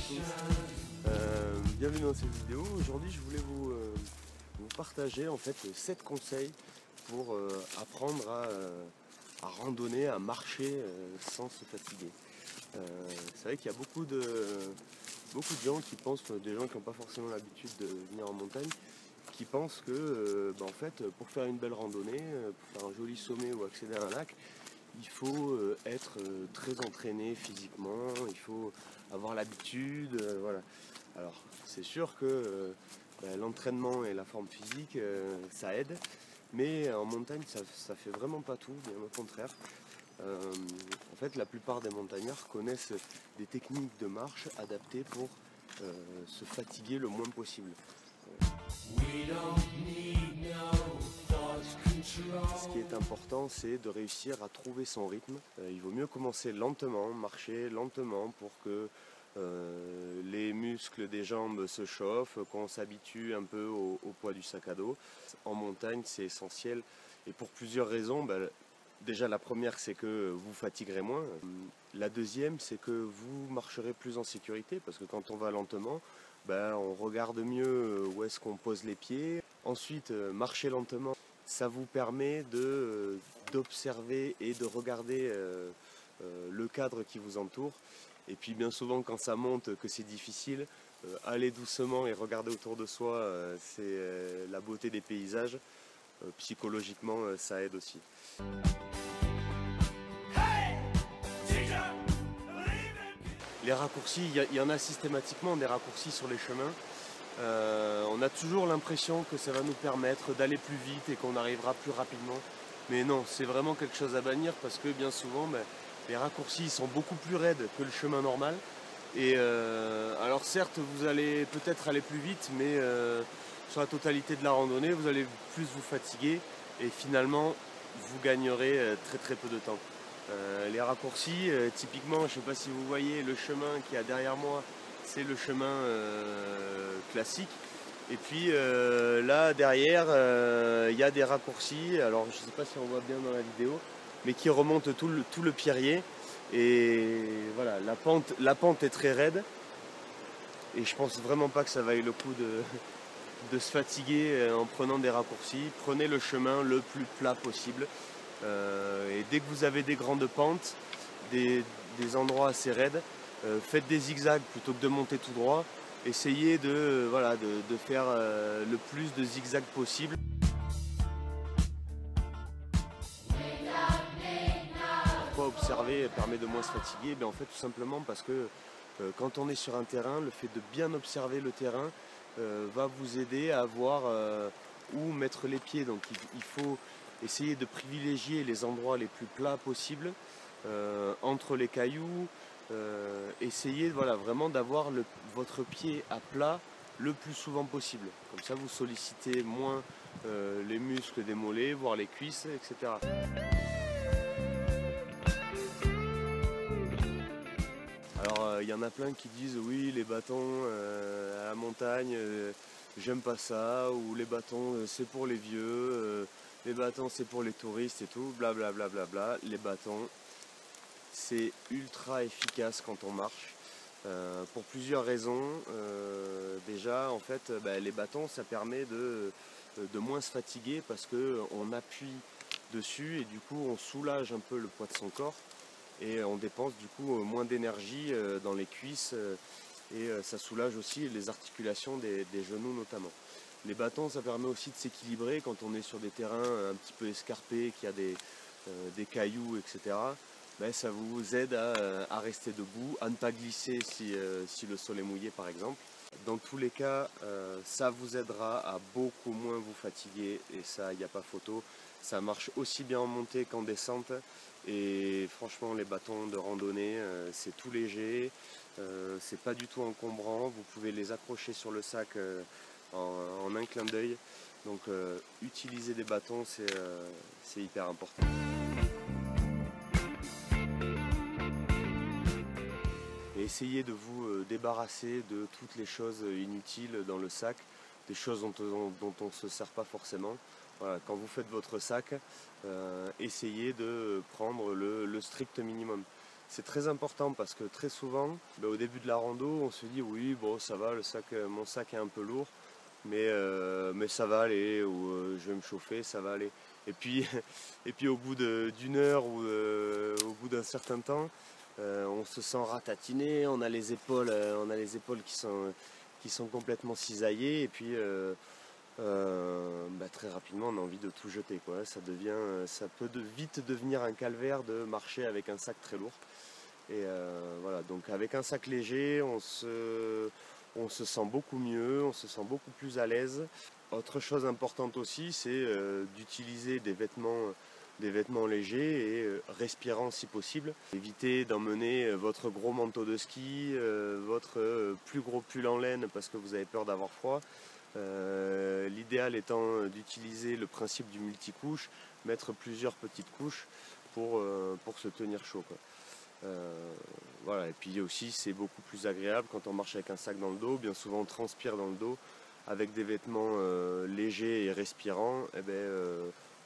tous, bienvenue dans cette vidéo. Aujourd'hui je voulais vous partager en fait 7 conseils pour apprendre à randonner, à marcher sans se fatiguer. C'est vrai qu'il y a beaucoup de gens qui pensent, des gens qui n'ont pas forcément l'habitude de venir en montagne, qui pensent que en fait, pour faire une belle randonnée, pour faire un joli sommet ou accéder à un lac, il faut être très entraîné physiquement, il faut avoir l'habitude, voilà. Alors c'est sûr que l'entraînement et la forme physique, ça aide, mais en montagne ça fait vraiment pas tout, bien au contraire. En fait, la plupart des montagnards connaissent des techniques de marche adaptées pour se fatiguer le moins possible. Ce qui est important, c'est de réussir à trouver son rythme. Il vaut mieux commencer lentement, marcher lentement pour que les muscles des jambes se chauffent, qu'on s'habitue un peu au poids du sac à dos. En montagne, c'est essentiel et pour plusieurs raisons. Déjà, la première, c'est que vous fatiguerez moins. La deuxième, c'est que vous marcherez plus en sécurité parce que quand on va lentement, on regarde mieux où est-ce qu'on pose les pieds. Ensuite, marcher lentement, ça vous permet d'observer et de regarder le cadre qui vous entoure. Et puis bien souvent quand ça monte, que c'est difficile, aller doucement et regarder autour de soi, c'est la beauté des paysages. Psychologiquement, ça aide aussi. Les raccourcis, il y en a systématiquement des raccourcis sur les chemins. On a toujours l'impression que ça va nous permettre d'aller plus vite et qu'on arrivera plus rapidement. Mais non, c'est vraiment quelque chose à bannir parce que bien souvent, les raccourcis sont beaucoup plus raides que le chemin normal. Et alors certes, vous allez peut-être aller plus vite, mais sur la totalité de la randonnée, vous allez plus vous fatiguer et finalement, vous gagnerez très très peu de temps. Les raccourcis, typiquement, je ne sais pas si vous voyez le chemin qui est derrière moi, c'est le chemin classique. Et puis là derrière, il y a des raccourcis, alors je ne sais pas si on voit bien dans la vidéo, mais qui remontent tout le pierrier. Et voilà, la pente est très raide. Et je pense vraiment pas que ça vaille le coup de se fatiguer en prenant des raccourcis. Prenez le chemin le plus plat possible. Et dès que vous avez des grandes pentes, des endroits assez raides, faites des zigzags plutôt que de monter tout droit. Essayez de faire le plus de zigzags possible. Pourquoi observer permet de moins se fatiguer? En fait, tout simplement parce que quand on est sur un terrain, le fait de bien observer le terrain va vous aider à voir où mettre les pieds. Donc il faut essayer de privilégier les endroits les plus plats possibles entre les cailloux. Essayez vraiment d'avoir votre pied à plat le plus souvent possible. Comme ça vous sollicitez moins les muscles des mollets, voire les cuisses, etc. Alors il y en a plein qui disent oui, les bâtons à la montagne, j'aime pas ça, ou les bâtons c'est pour les vieux, les bâtons c'est pour les touristes et tout, blablabla. Bla, bla, bla. Les bâtons, c'est ultra efficace quand on marche, pour plusieurs raisons. Déjà en fait les bâtons, ça permet de moins se fatiguer parce qu'on appuie dessus et du coup on soulage un peu le poids de son corps. Et on dépense du coup moins d'énergie dans les cuisses et ça soulage aussi les articulations des genoux notamment. Les bâtons, ça permet aussi de s'équilibrer quand on est sur des terrains un petit peu escarpés, qu'il y a des cailloux, etc. Ça vous aide à rester debout, à ne pas glisser si le sol est mouillé par exemple. Dans tous les cas, ça vous aidera à beaucoup moins vous fatiguer et ça, il n'y a pas photo. Ça marche aussi bien en montée qu'en descente et franchement les bâtons de randonnée, c'est tout léger, c'est pas du tout encombrant, vous pouvez les accrocher sur le sac en un clin d'œil. Donc utiliser des bâtons, c'est hyper important. Et essayez de vous débarrasser de toutes les choses inutiles dans le sac, des choses dont on ne se sert pas forcément. Voilà, quand vous faites votre sac, essayez de prendre le strict minimum. C'est très important parce que très souvent, au début de la rando, on se dit oui, bon ça va, mon sac est un peu lourd, mais ça va aller, ou je vais me chauffer, ça va aller. Et puis, et puis au bout d'une heure ou au bout d'un certain temps, on se sent ratatiné, on a les épaules qui sont complètement cisaillées, et puis très rapidement on a envie de tout jeter, quoi. Ça peut vite devenir un calvaire de marcher avec un sac très lourd. Et voilà, donc avec un sac léger, on se sent beaucoup mieux, on se sent beaucoup plus à l'aise. Autre chose importante aussi, c'est d'utiliser des vêtements légers et respirants si possible. Évitez d'emmener votre gros manteau de ski, votre plus gros pull en laine parce que vous avez peur d'avoir froid. L'idéal étant d'utiliser le principe du multicouche, mettre plusieurs petites couches pour se tenir chaud, quoi. Voilà, et puis aussi c'est beaucoup plus agréable quand on marche avec un sac dans le dos. Bien souvent on transpire dans le dos. Avec des vêtements légers et respirants,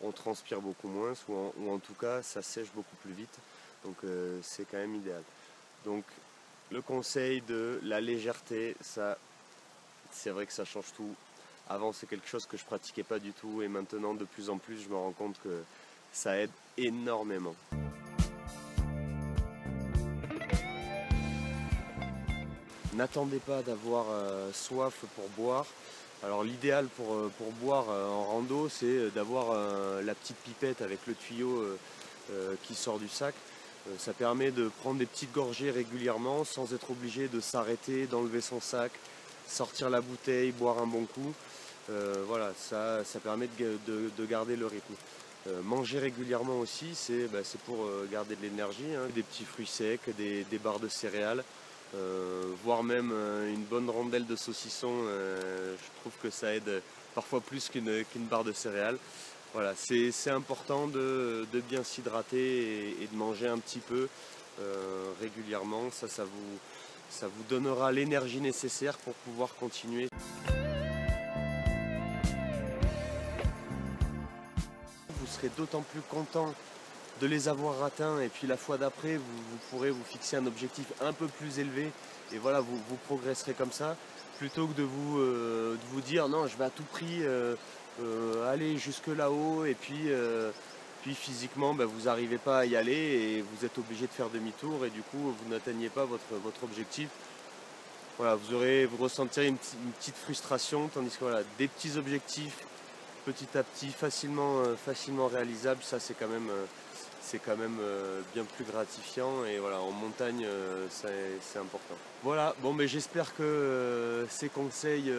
on transpire beaucoup moins, ou en tout cas ça sèche beaucoup plus vite, donc c'est quand même idéal. Donc le conseil de la légèreté, ça c'est vrai que ça change tout. Avant c'est quelque chose que je pratiquais pas du tout, et maintenant de plus en plus je me rends compte que ça aide énormément. N'attendez pas d'avoir soif pour boire. Alors l'idéal pour boire en rando, c'est d'avoir la petite pipette avec le tuyau qui sort du sac. Ça permet de prendre des petites gorgées régulièrement sans être obligé de s'arrêter, d'enlever son sac, sortir la bouteille, boire un bon coup. Voilà, ça permet de garder le rythme. Manger régulièrement aussi, c'est pour garder de l'énergie, hein. Des petits fruits secs, des barres de céréales. Voire même une bonne rondelle de saucisson, je trouve que ça aide parfois plus qu'une barre de céréales. Voilà, c'est important de bien s'hydrater et de manger un petit peu régulièrement. Ça vous donnera l'énergie nécessaire pour pouvoir continuer. Vous serez d'autant plus content de les avoir atteints, et puis la fois d'après vous pourrez vous fixer un objectif un peu plus élevé, et voilà, vous progresserez comme ça, plutôt que de vous dire non, je vais à tout prix aller jusque là-haut, et puis physiquement vous n'arrivez pas à y aller et vous êtes obligé de faire demi-tour, et du coup vous n'atteignez pas votre objectif. Voilà, vous ressentirez une petite frustration, tandis que voilà, des petits objectifs petit à petit facilement réalisables, ça c'est quand même bien plus gratifiant, et voilà, en montagne c'est important. Voilà, bon, mais j'espère que ces conseils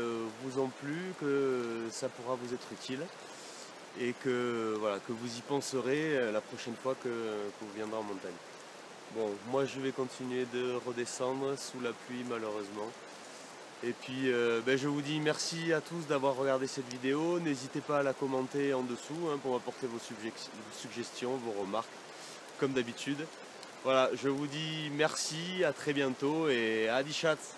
vous ont plu, que ça pourra vous être utile, et que vous y penserez la prochaine fois que vous viendrez en montagne. Bon, moi je vais continuer de redescendre sous la pluie malheureusement. Et puis je vous dis merci à tous d'avoir regardé cette vidéo. N'hésitez pas à la commenter en dessous, hein, pour m'apporter vos suggestions, vos remarques, comme d'habitude. Voilà, je vous dis merci, à très bientôt, et Adi Schatz.